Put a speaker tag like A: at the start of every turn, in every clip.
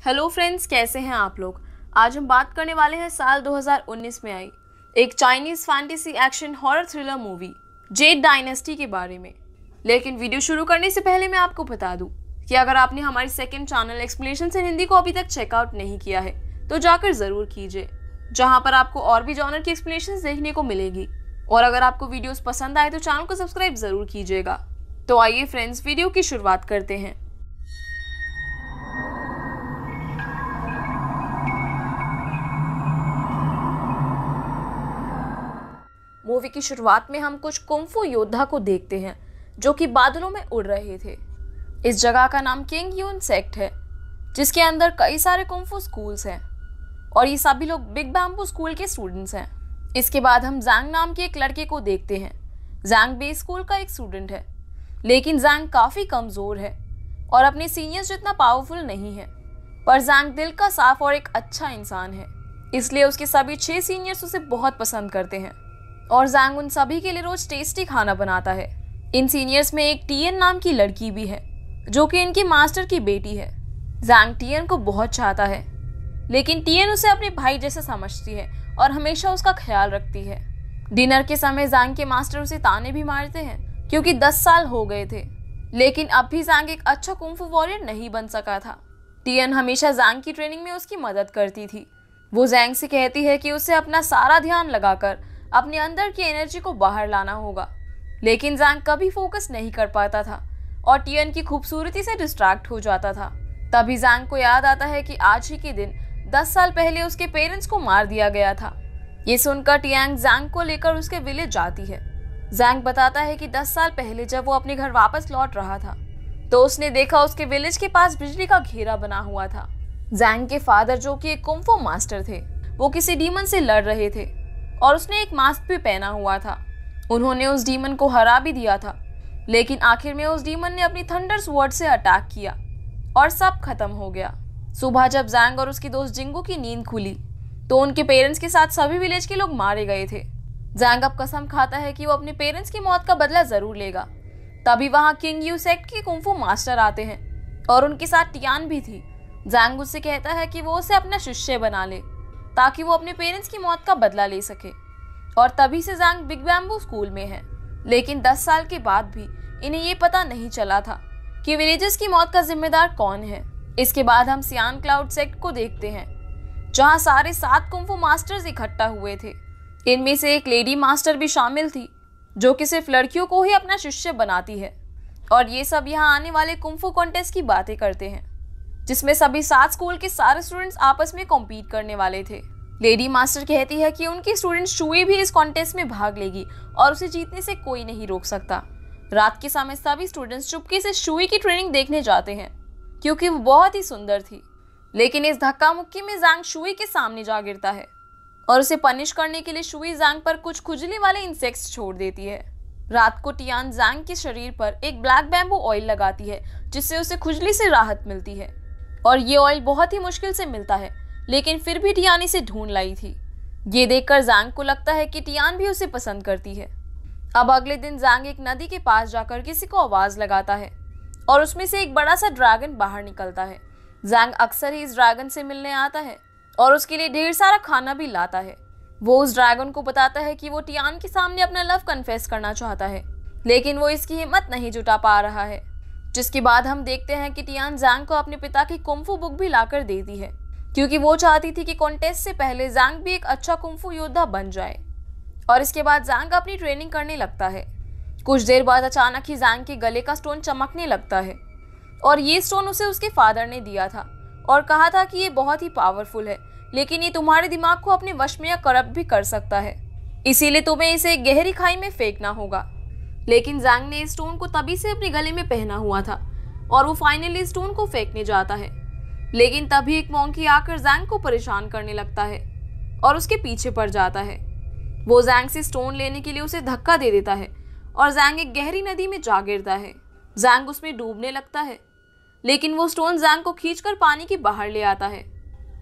A: Hello friends, कैसे हैं आप लोग। आज हम बात करने वाले हैं साल 2019 में आई एक Chinese fantasy action horror thriller movie Z dynasty के बारे में। लेकिन वीडियो शुरू करने से पहले मैं आपको बता दूं कि अगर आपने हमारी सेकंड चैनल एक्सप्लेनेशंस इन हिंदी को अभी तक चेकआउट नहीं किया है तो जाकर जरूर कीजिए, जहां पर आपको और भी जॉनर की एक्सप्लेनेशंस देखने को मिलेगी। और अगर आपको वीडियोस पसंद आए तो चैनल को सब्सक्राइब जरूर कीजिएगा। तो आइए फ्रेंड्स, वीडियो की शुरुआत करते हैं। मूवी की शुरुआत में हम कुछ कुंफू योद्धा को देखते हैं जो कि बादलों में उड़ रहे थे। इस जगह का नाम किंग यून सेक्ट है, जिसके अंदर कई सारे कुंफू स्कूल्स हैं और ये सभी लोग बिग बैम्बू स्कूल के स्टूडेंट्स हैं। इसके बाद हम जैंग नाम के एक लड़के को देखते हैं। जैंग बेस स्कूल का एक स्टूडेंट है, लेकिन जैंग काफ़ी कमज़ोर है और अपने सीनियर्स जितना पावरफुल नहीं है। पर जैंग दिल का साफ और एक अच्छा इंसान है, इसलिए उसके सभी 6 सीनियर्स उसे बहुत पसंद करते हैं और जैंग उन सभी के लिए रोज टेस्टी खाना बनाता है। इन सीनियर्स में एक टियन नाम की लड़की भी है जो कि इनकी मास्टर की बेटी है। जैंग टियन को बहुत चाहता है, लेकिन टियन उसे अपने भाई जैसे समझती है और हमेशा उसका ख्याल रखती है। डिनर के समय जैंग के मास्टर उसे ताने भी मारते हैं क्योंकि 10 साल हो गए थे, लेकिन अब भी जैंग एक अच्छा कुंफू वॉरियर नहीं बन सका था। टियन हमेशा जैंग की ट्रेनिंग में उसकी मदद करती थी। वो जैंग से कहती है कि उसे अपना सारा ध्यान लगाकर अपने अंदर की एनर्जी को बाहर लाना होगा, लेकिन जैंग कभी फोकस नहीं कर पाता था और टियन की खूबसूरती से डिस्ट्रैक्ट हो जाता था। तभी जैंग को याद आता है कि आज ही के दिन 10 साल पहले उसके पेरेंट्स को मार दिया गया था। ये सुनकर टियांग जैंग को लेकर उसके विलेज जाती है। जैंग बताता है कि 10 साल पहले जब वो अपने घर वापस लौट रहा था तो उसने देखा उसके विलेज के पास बिजली का घेरा बना हुआ था। जैंग के फादर, जो कि एक कुंफू मास्टर थे, वो किसी डीमन से लड़ रहे थे और उसने एक मास्क भी पहना हुआ था। उन्होंने उस डीमन को हरा भी दिया था, लेकिन आखिर में उस डीमन ने अपनी थंडर स्वॉर्ड से अटैक किया और सब खत्म हो गया। सुबह जब जैंग और उसकी दोस्त जिंगू की नींद खुली तो उनके पेरेंट्स के साथ सभी विलेज के लोग मारे गए थे। जैंग अब कसम खाता है कि वो अपने पेरेंट्स की मौत का बदला जरूर लेगा। तभी वहां किंग यू सेक्ट के कुंफू मास्टर आते हैं और उनके साथ टियान भी थी। जैंग उससे कहता है कि वो उसे अपना शिष्य बना ले ताकि वो अपने पेरेंट्स की मौत का बदला ले सके। और तभी से जैंग बिग बैम्बू स्कूल में है, लेकिन 10 साल के बाद भी इन्हें ये पता नहीं चला था कि विलेजर्स की मौत का जिम्मेदार कौन है। इसके बाद हम सियान क्लाउड सेक्ट को देखते हैं, जहां सारे 7 कुंफू मास्टर्स इकट्ठा हुए थे। इनमें से एक लेडी मास्टर भी शामिल थी जो कि सिर्फ लड़कियों को ही अपना शिष्य बनाती है। और ये सब यहाँ आने वाले कुंफू कॉन्टेस्ट की बातें करते हैं, जिसमें सभी 7 स्कूल के सारे स्टूडेंट्स आपस में कॉम्पीट करने वाले थे। लेडी मास्टर कहती है कि उनकी स्टूडेंट शुई भी इस कॉन्टेस्ट में भाग लेगी और उसे जीतने से कोई नहीं रोक सकता। रात के समय सभी स्टूडेंट्स चुपके से शुई की ट्रेनिंग देखने जाते हैं क्योंकि वो बहुत ही सुंदर थी। लेकिन इस धक्का मुक्की में जैंग शुई के सामने जा गिरता है और उसे पनिश करने के लिए शुई जैंग पर कुछ खुजली वाले इंसेक्ट्स छोड़ देती है। रात को टियान जैंग के शरीर पर एक ब्लैक बैम्बू ऑयल लगाती है, जिससे उसे खुजली से राहत मिलती है। और ये ऑयल बहुत ही मुश्किल से मिलता है, लेकिन फिर भी टियान इसे ढूंढ लाई थी। ये देखकर जैंग को लगता है कि टियान भी उसे पसंद करती है। अब अगले दिन जैंग एक नदी के पास जाकर किसी को आवाज लगाता है और उसमें से एक बड़ा सा ड्रैगन बाहर निकलता है। जैंग अक्सर ही इस ड्रैगन से मिलने आता है और उसके लिए ढेर सारा खाना भी लाता है। वो उस ड्रैगन को बताता है कि वो टियान के सामने अपना लव कन्फेस करना चाहता है, लेकिन वो इसकी हिम्मत नहीं जुटा पा रहा है। जिसके बाद हम देखते हैं कि टियान जैंग को अपने पिता की कुंफू बुक भी लाकर देती है, क्योंकि वो चाहती थी कि कॉन्टेस्ट से पहले जैंग भी एक अच्छा कुंफू योद्धा बन जाए। और इसके बाद जैंग अपनी ट्रेनिंग करने लगता है। कुछ देर बाद अचानक ही जैंग के गले का स्टोन चमकने लगता है और ये स्टोन उसे उसके फादर ने दिया था और कहा था कि ये बहुत ही पावरफुल है, लेकिन ये तुम्हारे दिमाग को अपने वश में या करप्ट भी कर सकता है, इसीलिए तुम्हें इसे एक गहरी खाई में फेंकना होगा। लेकिन जैंग ने इस स्टोन को तभी से अपने गले में पहना हुआ था और वो फाइनली स्टोन को फेंकने जाता है। लेकिन तभी एक मॉन्की आकर जैंग को परेशान करने लगता है और उसके पीछे पड़ जाता है। वो जैंग से स्टोन लेने के लिए उसे धक्का दे देता है और जैंग एक गहरी नदी में जा गिरता है। जैंग उसमें डूबने लगता है, लेकिन वो स्टोन जैंग को खींचकर पानी के बाहर ले आता है।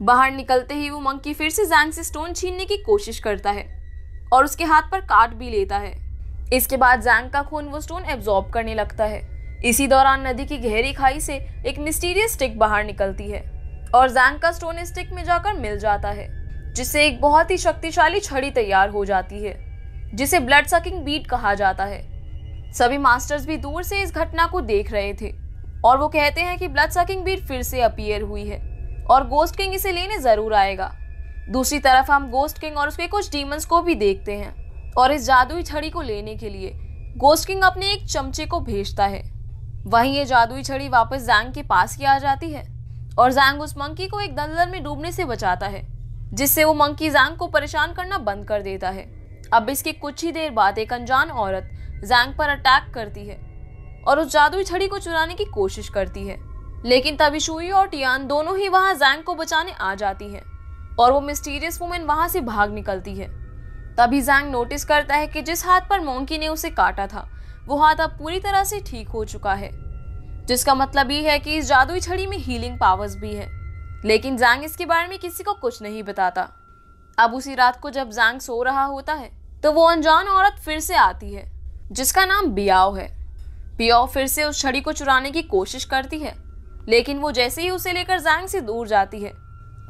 A: बाहर निकलते ही वो मंकी फिर से जैंग से स्टोन छीनने की कोशिश करता है और उसके हाथ पर काट भी लेता है। इसके बाद जैंग का खून वो स्टोन एब्जॉर्ब करने लगता है। इसी दौरान नदी की गहरी खाई से एक मिस्टीरियस स्टिक बाहर निकलती है और जैंग का स्टोन स्टिक में जाकर मिल जाता है, जिससे एक बहुत ही शक्तिशाली छड़ी तैयार हो जाती है, जिसे ब्लड सकिंग बीट कहा जाता है। सभी मास्टर्स भी दूर से इस घटना को देख रहे थे और वो कहते हैं कि ब्लड सकिंग बीट फिर से अपीयर हुई है और गोस्ट किंग इसे लेने जरूर आएगा। दूसरी तरफ हम गोस्ट किंग और उसके कुछ डीमंस को भी देखते हैं और इस जादुई छड़ी को लेने के लिए गोस्ट किंग अपने एक चमचे को भेजता है। वहीं ये जादुई छड़ी वापस जैंग के पास ही आ जाती है और जैंग उस मंकी को एक दलदल में डूबने से बचाता है, जिससे वो मंकी जैंग को परेशान करना बंद कर देता है। अब इसके कुछ ही देर बाद एक अनजान औरत जैंग पर अटैक करती है और उस जादुई छड़ी को चुराने की कोशिश करती है, लेकिन तभी शुई और टियान दोनों ही वहां जैंग को बचाने आ जाती है और वो मिस्टीरियस वुमेन वहां से भाग निकलती है। तभी जैंग नोटिस करता है कि जिस हाथ पर मंकी ने उसे काटा था वो हाथ अब पूरी तरह से ठीक हो चुका है, जिसका मतलब ये है कि इस जादुई छड़ी में हीलिंग पावर्स भी है। लेकिन जैंग इसके बारे में किसी को कुछ नहीं बताता। अब उसी रात को जब जैंग सो रहा होता है तो वो अनजान औरत फिर से आती है, जिसका नाम बियाओ है। बियाओ फिर से उस छड़ी को चुराने की कोशिश करती है, लेकिन वो जैसे ही उसे लेकर जैंग से दूर जाती है,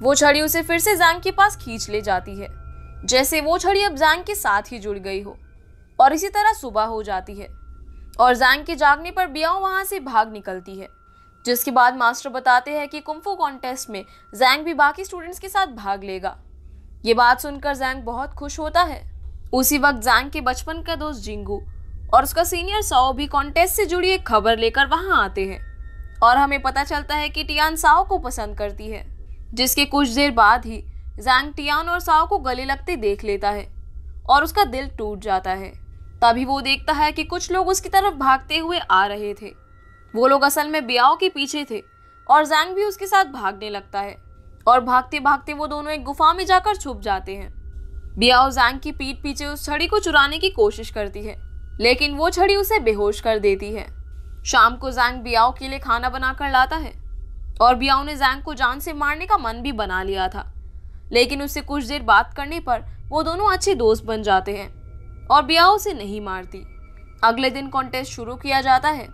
A: वो छड़ी उसे फिर से जैंग के पास खींच ले जाती है, जैसे वो छड़ी अब जैंग के साथ ही जुड़ गई हो। और इसी तरह सुबह हो जाती है और जैंग के जागने पर बियाओ वहां से भाग निकलती है, जिसके बाद मास्टर बताते हैं कि कुंफू कॉन्टेस्ट में जैंग भी बाकी स्टूडेंट्स के साथ भाग लेगा। ये बात सुनकर जैंग बहुत खुश होता है। उसी वक्त जैंग के बचपन का दोस्त जिंगू और उसका सीनियर साओ भी कॉन्टेस्ट से जुड़ी एक खबर लेकर वहां आते हैं और हमें पता चलता है कि टियान साओ को पसंद करती है, जिसके कुछ देर बाद ही जैंग टियान और साओ को गले लगते देख लेता है और उसका दिल टूट जाता है। तभी वो देखता है कि कुछ लोग उसकी तरफ भागते हुए आ रहे थे। वो लोग असल में बियाओ के पीछे थे और जैंग भी उसके साथ भागने लगता है और भागते भागते वो दोनों एक गुफा में जाकर छुप जाते हैं। बियाओ जैंग की पीठ पीछे उस छड़ी को चुराने की कोशिश करती है, लेकिन वो छड़ी उसे बेहोश कर देती है। शाम को जैंग बियाओ के लिए खाना बनाकर लाता है और बियाओ ने जैंग को जान से मारने का मन भी बना लिया था, लेकिन उससे कुछ देर बात करने पर वो दोनों अच्छे दोस्त बन जाते हैं और बियाओ उसे नहीं मारती। अगले दिन कॉन्टेस्ट शुरू किया जाता है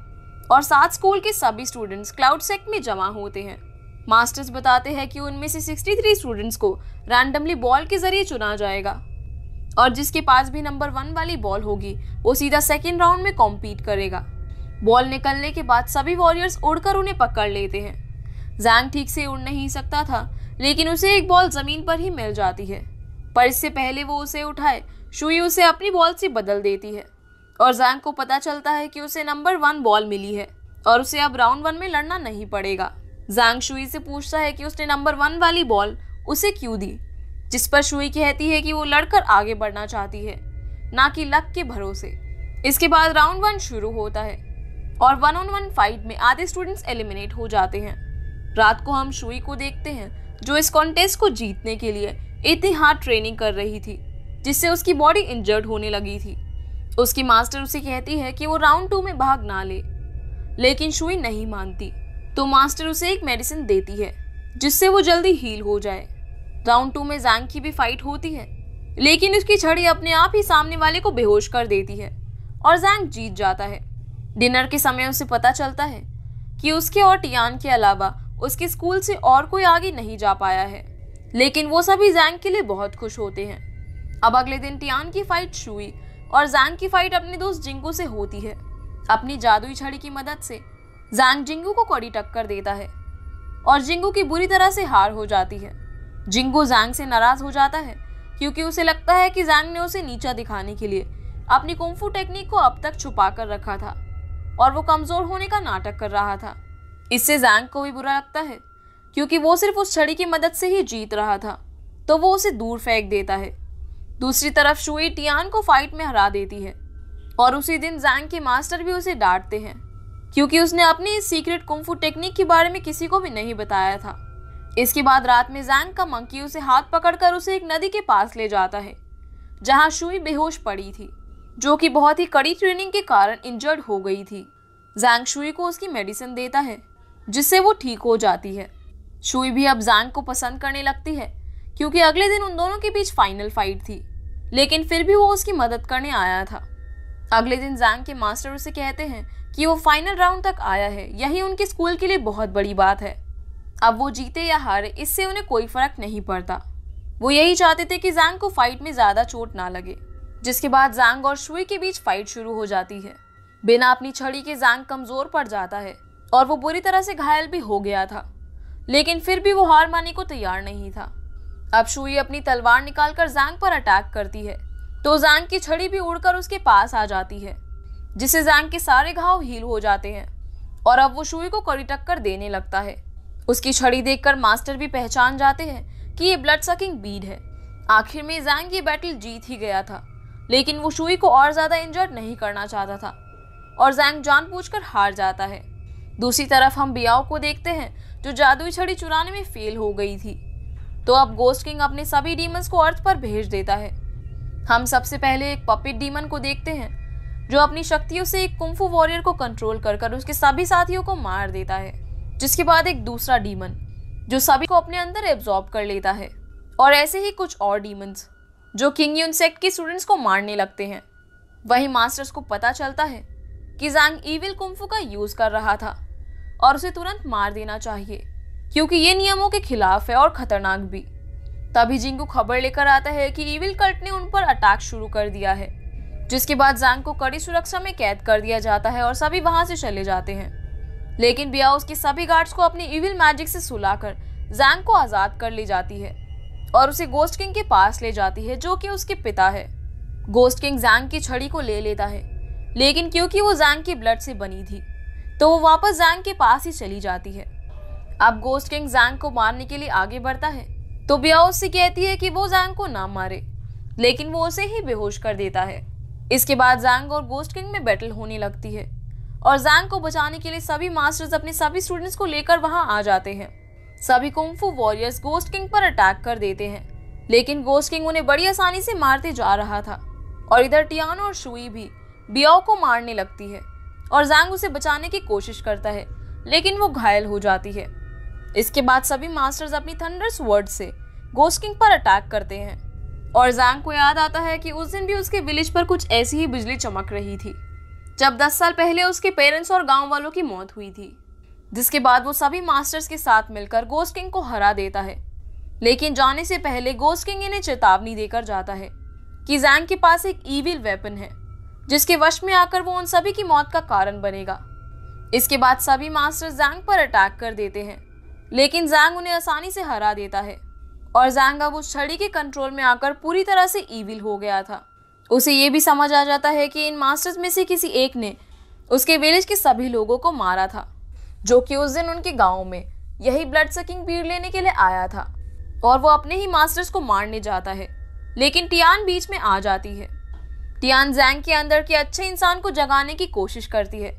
A: और 7 स्कूल के सभी स्टूडेंट्स क्लाउड सेक्ट में जमा होते हैं। मास्टर्स बताते हैं कि उनमें से 63 स्टूडेंट्स को रैंडमली बॉल के जरिए चुना जाएगा और जिसके पास भी नंबर 1 वाली बॉल होगी वो सीधा सेकेंड राउंड में कॉम्पीट करेगा। बॉल निकलने के बाद सभी वॉरियर्स उड़कर उन्हें पकड़ लेते हैं। जैंग ठीक से उड़ नहीं सकता था, लेकिन उसे एक बॉल जमीन पर ही मिल जाती है, पर इससे पहले वो उसे उठाए शुई उसे अपनी बॉल से बदल देती है और जैंग को पता चलता है कि उसे नंबर 1 बॉल मिली है और उसे अब राउंड 1 में लड़ना नहीं पड़ेगा। जैंग शुई से पूछता है कि उसने नंबर 1 वाली बॉल उसे क्यों दी, जिस पर शुई कहती है कि वो लड़कर आगे बढ़ना चाहती है, ना कि लक के भरोसे। इसके बाद राउंड 1 शुरू होता है और 1-on-1 फाइट में आधे स्टूडेंट्स एलिमिनेट हो जाते हैं। रात को हम शुई को देखते हैं, जो इस कॉन्टेस्ट को जीतने के लिए इतनी हार्ड ट्रेनिंग कर रही थी, जिससे उसकी बॉडी इंजर्ड होने लगी थी। उसकी मास्टर उसे कहती है कि वो राउंड 2 में भाग ना ले, लेकिन शुई नहीं मानती, तो मास्टर उसे एक मेडिसिन देती है जिससे वो जल्दी हील हो जाए। राउंड 2 में जैंग की भी फाइट होती है, लेकिन उसकी छड़ी अपने आप ही सामने वाले को बेहोश कर देती है और जैंग जीत जाता है। डिनर के समय उसे पता चलता है कि उसके और टियान के अलावा उसके स्कूल से और कोई आगे नहीं जा पाया है, लेकिन वो सभी जैंग के लिए बहुत खुश होते हैं। अब अगले दिन टियान की फाइट शुई और जैंग की फाइट अपने दोस्त जिंगू से होती है। अपनी जादुई छड़ी की मदद से जैंग जिंगू को कड़ी टक्कर देता है और जिंगू की बुरी तरह से हार हो जाती है। जिंगू जैंग से नाराज हो जाता है क्योंकि उसे लगता है कि जैंग ने उसे नीचा दिखाने के लिए अपनी कुंफू टेक्निक को अब तक छुपा कर रखा था और वो कमजोर होने का नाटक कर रहा था। इससे जैंग को भी बुरा लगता है क्योंकि वो सिर्फ उस छड़ी की मदद से ही जीत रहा था, तो वो उसे दूर फेंक देता है। दूसरी तरफ शुई टियान को फाइट में हरा देती है और उसी दिन जैंग के मास्टर भी उसे डांटते हैं क्योंकि उसने अपनी इस सीक्रेट कुंफू टेक्निक के बारे में किसी को भी नहीं बताया था। इसके बाद रात में जैंग का मंकी उसे हाथ पकड़कर उसे एक नदी के पास ले जाता है जहां शुई बेहोश पड़ी थी, जो कि बहुत ही कड़ी ट्रेनिंग के कारण इंजर्ड हो गई थी। जैंग शुई को उसकी मेडिसिन देता है जिससे वो ठीक हो जाती है। शुई भी अब जैंग को पसंद करने लगती है क्योंकि अगले दिन उन दोनों के बीच फाइनल फाइट थी, लेकिन फिर भी वो उसकी मदद करने आया था। अगले दिन जैंग के मास्टर उसे कहते हैं कि वो फाइनल राउंड तक आया है, यही उनके स्कूल के लिए बहुत बड़ी बात है। अब वो जीते या हारे इससे उन्हें कोई फर्क नहीं पड़ता। वो यही चाहते थे कि ज़ैंग को फाइट में ज्यादा चोट ना लगे। जिसके बाद ज़ैंग और शुई के बीच फाइट शुरू हो जाती है। बिना अपनी छड़ी के ज़ैंग कमजोर पड़ जाता है और वो बुरी तरह से घायल भी हो गया था, लेकिन फिर भी वो हार मानने को तैयार नहीं था। अब शुई अपनी तलवार निकालकर ज़ैंग पर अटैक करती है तो ज़ैंग की छड़ी भी उड़कर उसके पास आ जाती है, जिससे ज़ैंग के सारे घाव हील हो जाते हैं और अब वो शुई को कड़ी टक्कर देने लगता है। उसकी छड़ी देखकर मास्टर भी पहचान जाते हैं कि ये ब्लड सकिंग बीड है। आखिर में ज़ैंग ये बैटल जीत ही गया था, लेकिन वो शुई को और ज्यादा इंजर्ड नहीं करना चाहता था और ज़ैंग जानबूझकर हार जाता है। दूसरी तरफ हम बियाओ को देखते हैं जो जादुई छड़ी चुराने में फेल हो गई थी। तो अब गोस्ट किंग अपने सभी डीमंस को अर्थ पर भेज देता है। हम सबसे पहले एक पपिट डीमन को देखते हैं जो अपनी शक्तियों से एक कुंफू वॉरियर को कंट्रोल कर उसके सभी साथियों को मार देता है। जिसके बाद एक दूसरा डीमन जो सभी को अपने अंदर एब्जॉर्ब कर लेता है और ऐसे ही कुछ और डीमंस जो किंग यून सेक्ट के स्टूडेंट्स को मारने लगते हैं। वहीं मास्टर्स को पता चलता है कि ज़ैंग इविल कुंफू का यूज कर रहा था और उसे तुरंत मार देना चाहिए क्योंकि ये नियमों के खिलाफ है और खतरनाक भी। तभी जिंगू खबर लेकर आता है कि इविल कल्ट ने उन पर अटैक शुरू कर दिया है। जिसके बाद ज़ैंग को कड़ी सुरक्षा में कैद कर दिया जाता है और सभी वहां से चले जाते हैं। लेकिन बियाओ उसके सभी गार्ड्स को अपनी इविल मैजिक से सुलाकर ज़ैंग को आजाद कर ले जाती है और उसे गोस्ट किंग के पास ले जाती है जो कि उसके पिता है। गोस्ट किंग ज़ैंग की छड़ी को ले लेता है, लेकिन क्योंकि वो ज़ैंग की ब्लड से बनी थी तो वो वापस ज़ैंग के पास ही चली जाती है। अब गोस्ट किंग ज़ैंग को मारने के लिए आगे बढ़ता है तो बियाओ उससे कहती है कि वो ज़ैंग को ना मारे, लेकिन वो उसे ही बेहोश कर देता है। इसके बाद ज़ैंग और गोस्ट किंग में बैटल होने लगती है और ज़ैंग को बचाने के लिए सभी मास्टर्स अपने सभी स्टूडेंट्स को लेकर वहां आ जाते हैं। सभी कुंफू वॉरियर्स गोस्ट किंग पर अटैक कर देते हैं, लेकिन गोस्ट किंग उन्हें बड़ी आसानी से मारते जा रहा था और इधर टियान और शुई भी बियाओ को मारने लगती है और ज़ैंग उसे बचाने की कोशिश करता है, लेकिन वो घायल हो जाती है। इसके बाद सभी मास्टर्स अपनी थंडर स्वॉर्ड से गोस्ट किंग पर अटैक करते हैं और ज़ैंग को याद आता है कि उस दिन भी उसके विलेज पर कुछ ऐसी ही बिजली चमक रही थी जब 10 साल पहले उसके पेरेंट्स और गांव वालों की मौत हुई थी। जिसके बाद वो सभी मास्टर्स के साथ मिलकर गोस्ट किंग को हरा देता है, लेकिन जाने से पहले गोस्ट किंग इन्हें चेतावनी देकर जाता है कि ज़ैंग के पास एक ईविल वेपन है जिसके वश में आकर वो उन सभी की मौत का कारण बनेगा। इसके बाद सभी मास्टर्स ज़ैंग पर अटैक कर देते हैं, लेकिन ज़ैंग उन्हें आसानी से हरा देता है और ज़ैंग अब उस छड़ी के कंट्रोल में आकर पूरी तरह से ईविल हो गया था। उसे ये भी समझ आ जाता है कि इन मास्टर्स में से किसी एक ने उसके विलेज के सभी लोगों को मारा था जो कि उस दिन उनके गांव में यही ब्लड सकिंग बीड लेने के लिए आया था और वो अपने ही मास्टर्स को मारने जाता है, लेकिन टियान बीच में आ जाती है। टियान ज़ैंग के अंदर के अच्छे इंसान को जगाने की कोशिश करती है,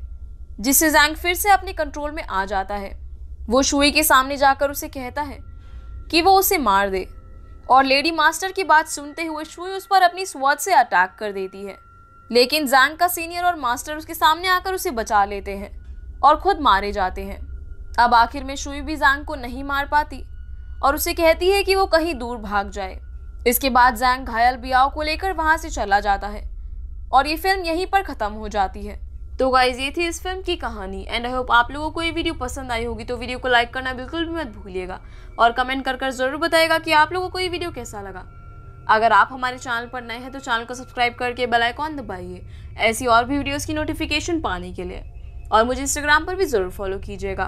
A: जिससे ज़ैंग फिर से अपने कंट्रोल में आ जाता है। वो शुई के सामने जाकर उसे कहता है कि वो उसे मार दे और लेडी मास्टर की बात सुनते हुए शुई उस पर अपनी स्वॉर्ड से अटैक कर देती है, लेकिन ज़ैंग का सीनियर और मास्टर उसके सामने आकर उसे बचा लेते हैं और खुद मारे जाते हैं। अब आखिर में शुई भी ज़ैंग को नहीं मार पाती और उसे कहती है कि वो कहीं दूर भाग जाए। इसके बाद ज़ैंग घायल बियाओ को लेकर वहां से चला जाता है और ये फिल्म यहीं पर खत्म हो जाती है। तो गाइज ये थी इस फिल्म की कहानी एंड आई होप आप लोगों को ये वीडियो पसंद आई होगी। तो वीडियो को लाइक करना बिल्कुल भी मत भूलिएगा और कमेंट कर जरूर बताइएगा कि आप लोगों को ये वीडियो कैसा लगा। अगर आप हमारे चैनल पर नए हैं तो चैनल को सब्सक्राइब करके बेल आइकॉन दबाइए ऐसी और भी वीडियोस की नोटिफिकेशन पाने के लिए, और मुझे इंस्टाग्राम पर भी ज़रूर फॉलो कीजिएगा।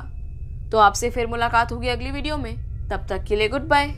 A: तो आपसे फिर मुलाकात होगी अगली वीडियो में, तब तक के लिए गुड बाय।